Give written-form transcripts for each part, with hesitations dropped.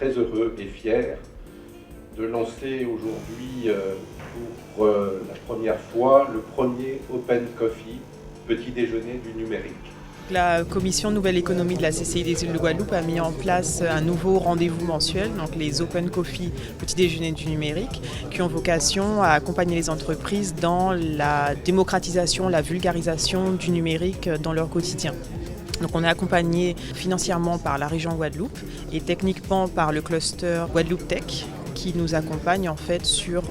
très heureux et fier de lancer aujourd'hui pour la première fois le premier Open Coffee, petit déjeuner du numérique. La commission Nouvelle Économie de la CCI des îles de Guadeloupe a mis en place un nouveau rendez-vous mensuel, donc les Open Coffee, petit déjeuner du numérique, qui ont vocation à accompagner les entreprises dans la démocratisation, la vulgarisation du numérique dans leur quotidien. Donc on est accompagné financièrement par la région Guadeloupe et techniquement par le cluster Guadeloupe Tech, qui nous accompagne en fait sur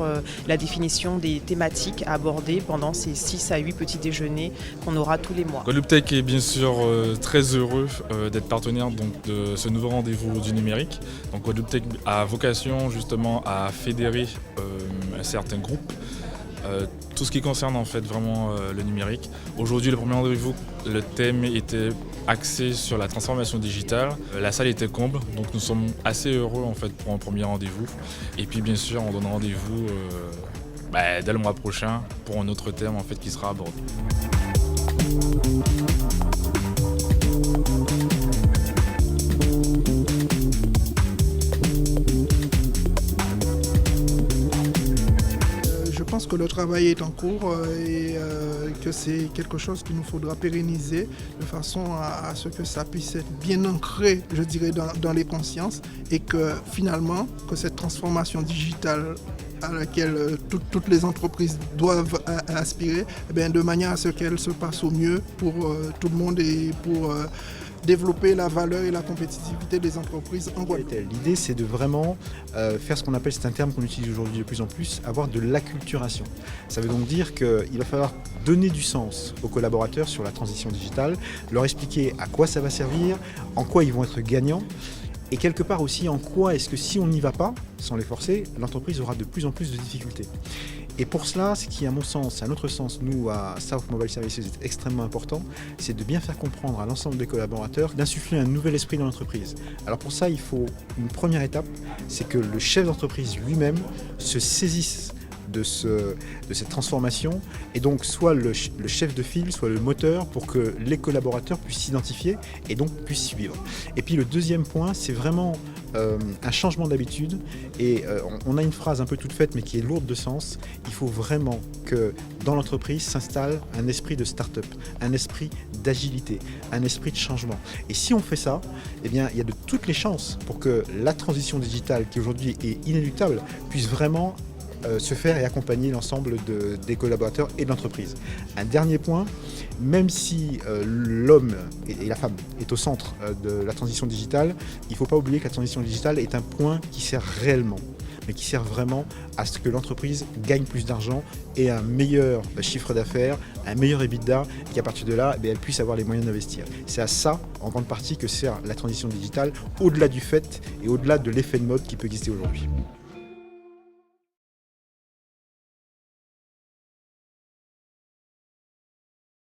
la définition des thématiques à aborder pendant ces 6 à 8 petits déjeuners qu'on aura tous les mois. Guadeloupe Tech est bien sûr très heureux d'être partenaire donc, de ce nouveau rendez-vous du numérique. Donc Guadeloupe Tech a vocation justement à fédérer un certain groupe. Tout ce qui concerne en fait vraiment le numérique. Aujourd'hui, le premier rendez-vous, le thème était axé sur la transformation digitale. La salle était comble, donc nous sommes assez heureux en fait pour un premier rendez-vous. Et puis bien sûr, on donne rendez-vous dès le mois prochain pour un autre thème en fait qui sera abordé. Je pense que le travail est en cours et que c'est quelque chose qu'il nous faudra pérenniser de façon à ce que ça puisse être bien ancré, je dirais, dans les consciences et que finalement, que cette transformation digitale à laquelle toutes les entreprises doivent aspirer, de manière à ce qu'elle se passe au mieux pour tout le monde et pour développer la valeur et la compétitivité des entreprises en Guadeloupe. L'idée, c'est de vraiment faire ce qu'on appelle, c'est un terme qu'on utilise aujourd'hui de plus en plus, avoir de l'acculturation. Ça veut donc dire qu'il va falloir donner du sens aux collaborateurs sur la transition digitale, leur expliquer à quoi ça va servir, en quoi ils vont être gagnants, et quelque part aussi en quoi est-ce que si on n'y va pas, sans les forcer, l'entreprise aura de plus en plus de difficultés. Et pour cela, ce qui à mon sens, à notre sens, nous à South Mobile Services est extrêmement important, c'est de bien faire comprendre à l'ensemble des collaborateurs, d'insuffler un nouvel esprit dans l'entreprise. Alors pour ça, il faut une première étape, c'est que le chef d'entreprise lui-même se saisisse de cette transformation et donc soit le chef de file, soit le moteur pour que les collaborateurs puissent s'identifier et donc puissent suivre. Et puis le deuxième point, c'est vraiment un changement d'habitude et on a une phrase un peu toute faite mais qui est lourde de sens. Il faut vraiment que dans l'entreprise s'installe un esprit de start-up, un esprit d'agilité, un esprit de changement. Et si on fait ça, eh bien, il y a de toutes les chances pour que la transition digitale qui aujourd'hui est inéluctable puisse vraiment se faire et accompagner l'ensemble des collaborateurs et de l'entreprise. Un dernier point, même si l'homme et la femme est au centre de la transition digitale, il ne faut pas oublier que la transition digitale est un point qui sert réellement, mais qui sert vraiment à ce que l'entreprise gagne plus d'argent et un meilleur chiffre d'affaires, un meilleur EBITDA, et qu'à partir de là, elle puisse avoir les moyens d'investir. C'est à ça, en grande partie, que sert la transition digitale, au-delà du fait et au-delà de l'effet de mode qui peut exister aujourd'hui.